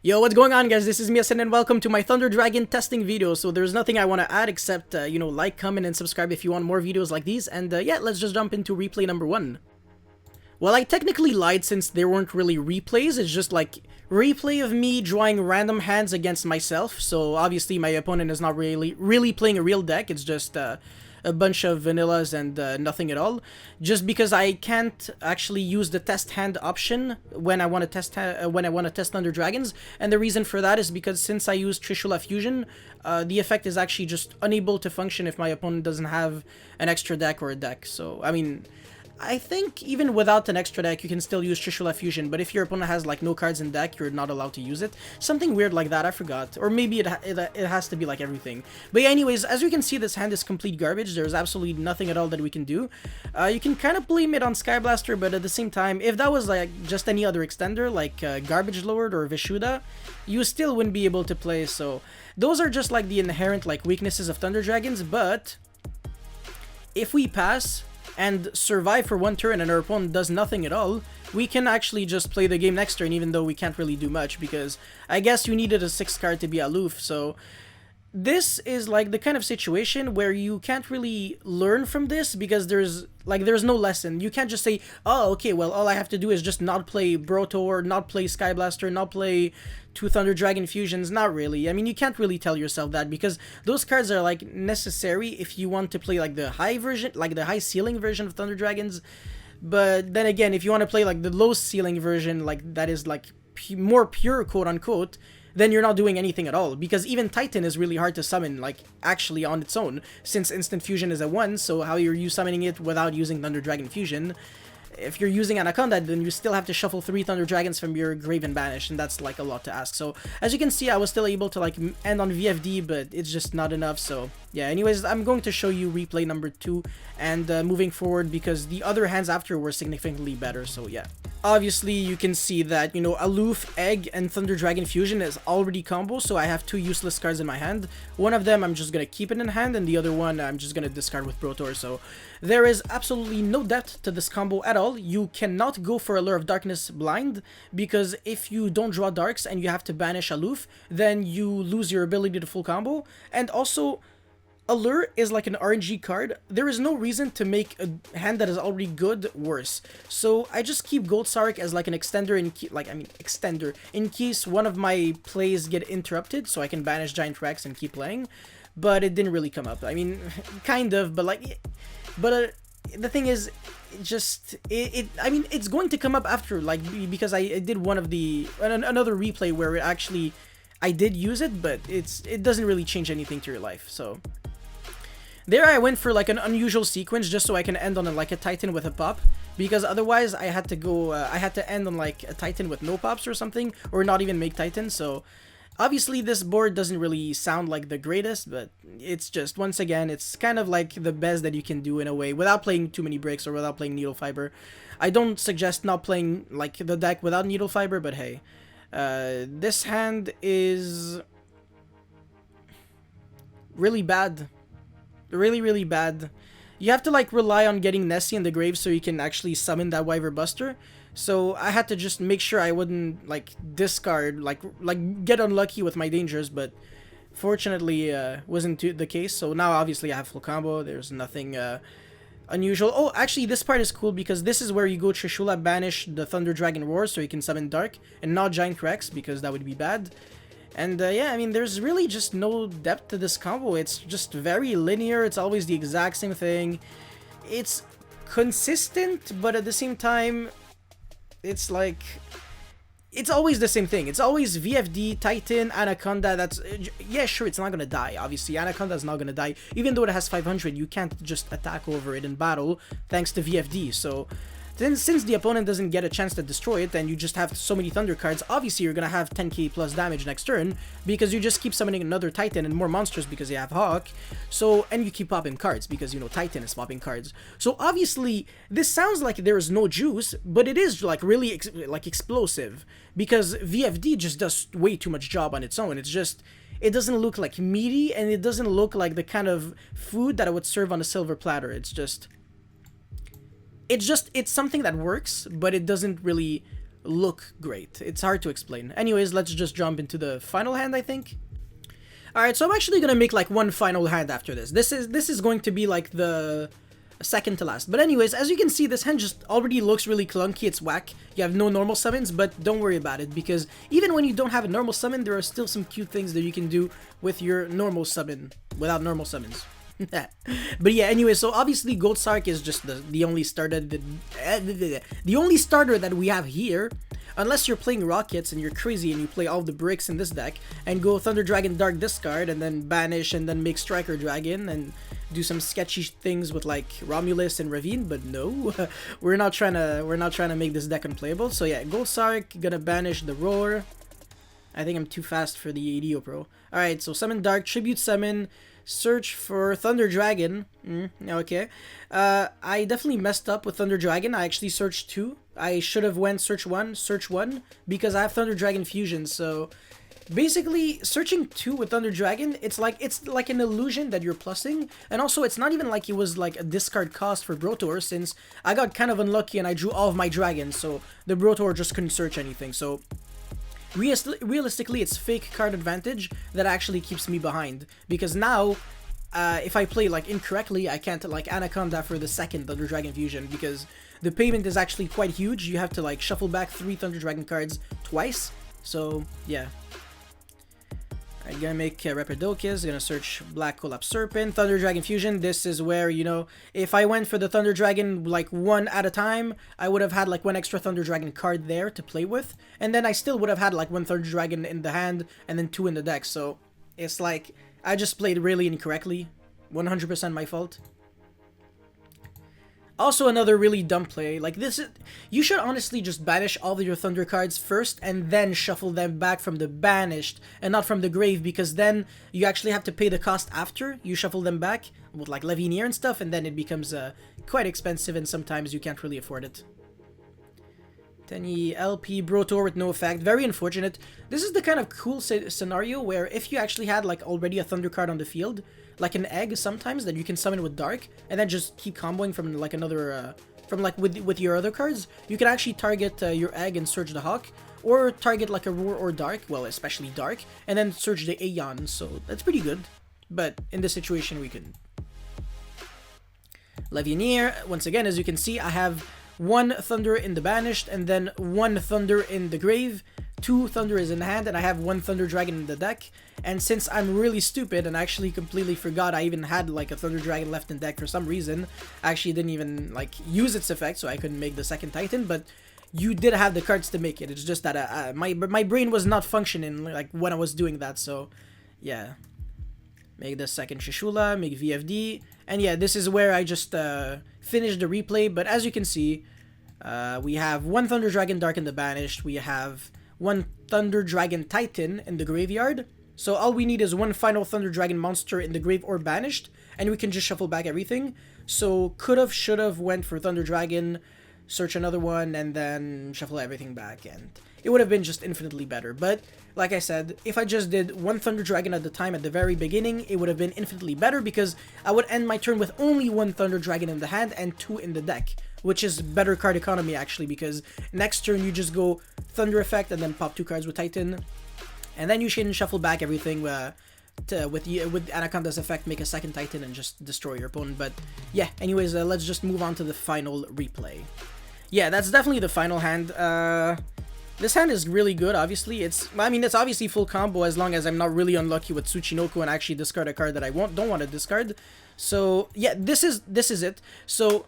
Yo, what's going on, guys? This is Miasen and welcome to my Thunder Dragon testing video. So there's nothing I want to add except, like, comment, and subscribe if you want more videos like these. And yeah, let's just jump into replay number 1. Well, I technically lied since there weren't really replays. It's just like replay of me drawing random hands against myself. So obviously my opponent is not really playing a real deck. It's just a bunch of vanillas and nothing at all. Just because I can't actually use the test hand option when I want to test Thunder Dragons, and the reason for that is because since I use Trishula Fusion, the effect is actually just unable to function if my opponent doesn't have an extra deck or a deck. So I mean, I think even without an extra deck, you can still use Trishula Fusion, but if your opponent has like no cards in deck, you're not allowed to use it. Something weird like that, I forgot. Or maybe it has to be like everything. But yeah, anyways, as you can see, this hand is complete garbage. There's absolutely nothing at all that we can do. You can kind of blame it on Skyblaster, but at the same time, if that was like just any other extender, like Garbage Lord or Vishuda, you still wouldn't be able to play. So those are just like the inherent like weaknesses of Thunder Dragons, but if we pass and survive for one turn and our opponent does nothing at all, we can actually just play the game next turn, even though we can't really do much, because I guess you needed a 6 card to be aloof. So this is like the kind of situation where you can't really learn from this, because there's no lesson. You can't just say, oh, okay, well, all I have to do is just not play Brotor, not play Skyblaster, not play 2 Thunder Dragon Fusions. Not really. I mean, you can't really tell yourself that, because those cards are like necessary if you want to play like the high version, like the high ceiling version of Thunder Dragons. But then again, if you want to play like the low ceiling version, like that is like more pure, quote unquote, then you're not doing anything at all, because even Titan is really hard to summon, like, actually on its own, since Instant Fusion is a 1, so how are you summoning it without using Thunder Dragon Fusion? If you're using Anaconda, then you still have to shuffle 3 Thunder Dragons from your grave and banish, and that's like a lot to ask. So as you can see, I was still able to like end on VFD, but it's just not enough. So yeah, anyways, I'm going to show you replay number 2 and moving forward, because the other hands after were significantly better. So yeah, obviously you can see that, Aloof, Egg, and Thunder Dragon Fusion is already combo, so I have 2 useless cards in my hand. One of them I'm just gonna keep it in hand, and the other one I'm just gonna discard with Brotor. So there is absolutely no depth to this combo at all. You cannot go for Allure of Darkness blind, because if you don't draw darks and you have to banish Aloof, then you lose your ability to full combo. And also, Allure is like an RNG card. There is no reason to make a hand that is already good worse. So I just keep Gold Sark as like an extender in case one of my plays get interrupted, so I can banish Giant Rex and keep playing. But it didn't really come up. I mean, kind of, but like, the thing is, I mean, it's going to come up after, like, because I did one of the another replay where I did use it, but it doesn't really change anything to your life. So there I went for like an unusual sequence just so I can end on like a Titan with a pop, because otherwise I had to end on like a Titan with no pops or something, or not even make Titan. So obviously this board doesn't really sound like the greatest, but it's just, once again, it's kind of like the best that you can do in a way, without playing too many bricks or without playing Needle Fiber. I don't suggest not playing like the deck without Needle Fiber, but hey, this hand is really bad. Really bad. You have to like rely on getting Nessie in the grave so you can actually summon that Wyver Buster. So I had to just make sure I wouldn't like discard, like get unlucky with my dangers, but fortunately wasn't the case. So now obviously I have full combo. There's nothing unusual. Oh, actually this part is cool, because this is where you go Trishula, banish the Thunder Dragon Roar so you can summon Dark, and not Giant Rex, because that would be bad. And yeah, I mean, there's really just no depth to this combo. It's just very linear. It's always the exact same thing. It's consistent, but at the same time, it's like, it's always the same thing. It's always VFD, Titan, Anaconda. That's, yeah, sure, it's not gonna die. Obviously, Anaconda is not gonna die. Even though it has 500, you can't just attack over it in battle thanks to VFD. So then, since the opponent doesn't get a chance to destroy it, and you just have so many Thunder cards, obviously you're gonna have 10k plus damage next turn, because you just keep summoning another Titan and more monsters because you have Hawk. So, and you keep popping cards because, Titan is popping cards. So obviously, this sounds like there is no juice, but it is like really explosive, because VFD just does way too much job on its own. It's just, it doesn't look like meaty, and it doesn't look like the kind of food that I would serve on a silver platter. It's something that works, but it doesn't really look great. It's hard to explain. Anyways, let's just jump into the final hand, I think. Alright, so I'm actually gonna make like one final hand after this. This is going to be like the second to last. But anyways, as you can see, this hand just already looks really clunky. It's whack. You have no normal summons, but don't worry about it, because even when you don't have a normal summon, there are still some cute things that you can do with your normal summon without normal summons. But yeah, anyway, so obviously Gold Sark is just the only starter that we have here. Unless you're playing Rockets and you're crazy and you play all the bricks in this deck and go Thunder Dragon Dark discard and then banish and then make Striker Dragon and do some sketchy things with like Romulus and Ravine, but no, we're not trying to make this deck unplayable. So yeah, Gold Sark gonna banish the Roar. I think I'm too fast for the EDO Pro. Alright, so summon Dark, Tribute Summon, search for Thunder Dragon. Okay. I definitely messed up with Thunder Dragon. I actually searched 2. I should have went search 1, because I have Thunder Dragon Fusion. So basically, searching 2 with Thunder Dragon, it's like an illusion that you're plussing. And also, it's not even like it was like a discard cost for Brotor, since I got kind of unlucky and I drew all of my dragons. So the Brotor just couldn't search anything. So realistically, it's fake card advantage that actually keeps me behind, because now if I play like incorrectly, I can't like Anaconda for the second Thunder Dragon Fusion, because the payment is actually quite huge. You have to like shuffle back 3 Thunder Dragon cards twice. So yeah, I'm gonna make Repidocus, gonna search Black Collapse Serpent, Thunder Dragon Fusion. This is where, you know, if I went for the Thunder Dragon like one at a time, I would have had like 1 extra Thunder Dragon card there to play with, and then I still would have had like 1 Thunder Dragon in the hand and then 2 in the deck. So it's like I just played really incorrectly. 100% my fault. Also, another really dumb play, like this is, you should honestly just banish all of your Thunder cards first and then shuffle them back from the banished and not from the grave, because then you actually have to pay the cost after you shuffle them back with like Levinier and stuff, and then it becomes quite expensive and sometimes you can't really afford it. Tenyi LP Brotor with no effect, very unfortunate. This is the kind of cool scenario where if you actually had like already a Thunder card on the field, like an egg sometimes that you can summon with Dark and then just keep comboing from like another from like with your other cards, you can actually target your egg and search the Hawk, or target like a Roar or Dark, well especially Dark, and then search the Aeon. So that's pretty good, but in this situation we couldn't. Levinier, once again, as you can see, I have 1 Thunder in the banished and then 1 Thunder in the grave, 2 Thunder is in hand, and I have 1 Thunder Dragon in the deck. And since I'm really stupid and actually completely forgot I even had like a Thunder Dragon left in deck for some reason, I actually didn't even like use its effect, so I couldn't make the second Titan, but you did have the cards to make it. It's just that my brain was not functioning like when I was doing that. So yeah, make the second Shishula, make VFD, and yeah, this is where I just finished the replay. But as you can see, we have 1 Thunder Dragon Dark in the banished, we have 1 Thunder Dragon Titan in the graveyard. So all we need is 1 final Thunder Dragon monster in the grave or banished, and we can just shuffle back everything. So could've, should've went for Thunder Dragon, search another one, and then shuffle everything back, and it would have been just infinitely better. But like I said, if I just did 1 Thunder Dragon at the time at the very beginning, it would have been infinitely better, because I would end my turn with only 1 Thunder Dragon in the hand and 2 in the deck, which is better card economy actually, because next turn you just go Thunder Effect and then pop 2 cards with Titan, and then you should shuffle back everything with Anaconda's effect, make a second Titan and just destroy your opponent. But yeah, anyways, let's just move on to the final replay. Yeah, that's definitely the final hand. This hand is really good, obviously. It's obviously full combo as long as I'm not really unlucky with Tsuchinoko and actually discard a card that I don't want to discard. So yeah, this is it. So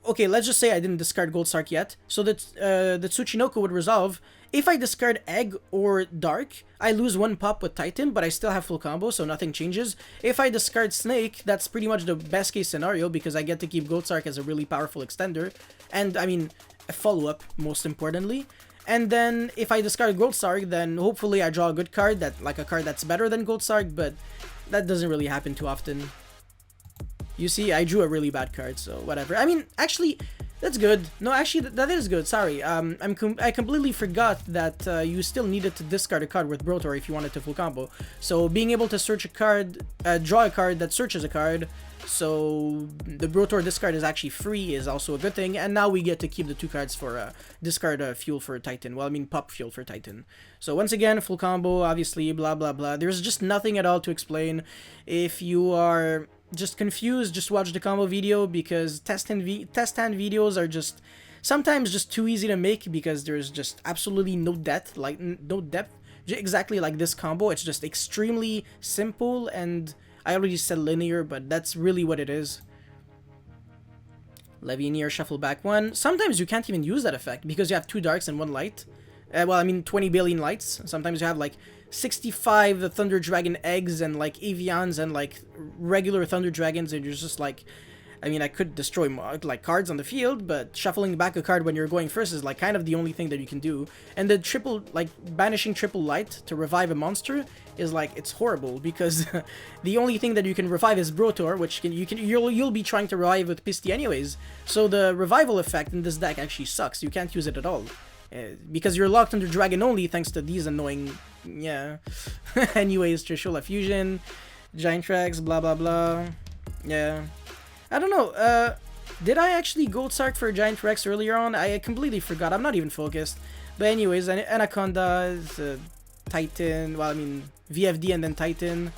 okay, let's just say I didn't discard Gold Sark yet. So that the Tsuchinoko would resolve. If I discard Egg or Dark, I lose 1 pop with Titan, but I still have full combo, so nothing changes. If I discard Snake, that's pretty much the best case scenario, because I get to keep Gold Sark as a really powerful extender, and I mean, a follow-up, most importantly. And then, if I discard Gold Sark, then hopefully I draw a good card, like a card that's better than Gold Sark, but that doesn't really happen too often. You see, I drew a really bad card, so whatever. I mean, actually, That's good. No, actually, that is good. Sorry, I completely forgot that you still needed to discard a card with Brotor if you wanted to full combo. So being able to search a card, draw a card that searches a card, so the Brotor discard is actually free is also a good thing. And now we get to keep the 2 cards for discard fuel for Titan. Well, I mean pop fuel for Titan. So once again, full combo, obviously, blah blah blah. There's just nothing at all to explain. If you are just confused, just watch the combo video, because test hand videos are just sometimes just too easy to make because there's just absolutely no depth, like no depth, exactly like this combo. It's just extremely simple, and I already said linear, but that's really what it is. Levianeer, shuffle back 1. Sometimes you can't even use that effect because you have 2 darks and 1 light. Well, I mean 20 billion lights. Sometimes you have like 65 Thunder Dragon eggs and like Avians and like regular Thunder Dragons, and you're just like, I mean, I could destroy like cards on the field, but shuffling back a card when you're going first is like kind of the only thing that you can do. And the triple, like banishing triple light to revive a monster is like, it's horrible because the only thing that you can revive is Brotor, which you'll be trying to revive with Pisty anyways. So the revival effect in this deck actually sucks. You can't use it at all. Because you're locked under Dragon only thanks to these annoying, yeah. Anyways, Trishula Fusion, Giant Rex, blah blah blah. Yeah. I don't know, did I actually Gold Sark for Giant Rex earlier on? I completely forgot, I'm not even focused. But anyways, Anaconda is Titan, well I mean VFD and then Titan.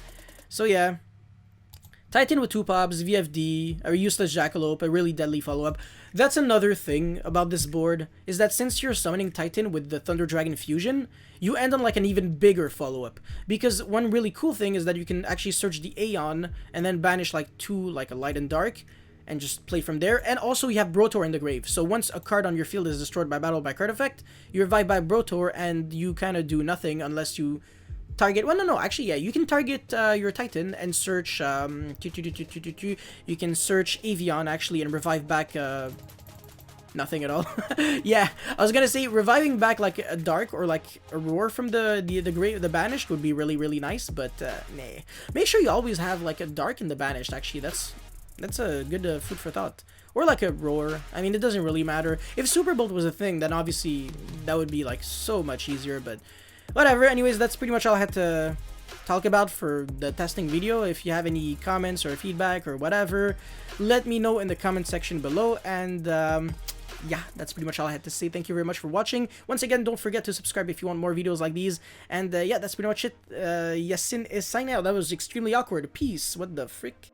So yeah. Titan with 2 pops, VFD, a useless Jackalope, a really deadly follow-up. That's another thing about this board, is that since you're summoning Titan with the Thunder Dragon Fusion, you end on like an even bigger follow-up. Because one really cool thing is that you can actually search the Aeon and then banish like 2, like a light and dark, and just play from there. And also you have Brotor in the grave, so once a card on your field is destroyed by battle by card effect, you revive by Brotor and you kind of do nothing unless you target, well no, actually yeah, you can target your Titan and search, you can search Avion actually and revive back nothing at all. Yeah, I was gonna say reviving back like a dark or like a roar from the banished would be really nice, but nah. Make sure you always have like a dark in the banished, actually. That's a good food for thought. Or like a roar. I mean, it doesn't really matter. If Super Bolt was a thing, then obviously that would be like so much easier, but whatever. Anyways, that's pretty much all I had to talk about for the testing video. If you have any comments or feedback or whatever, let me know in the comment section below. And yeah, that's pretty much all I had to say. Thank you very much for watching. Once again, don't forget to subscribe if you want more videos like these. And yeah, that's pretty much it. Yasin is signing out. That was extremely awkward. Peace. What the frick?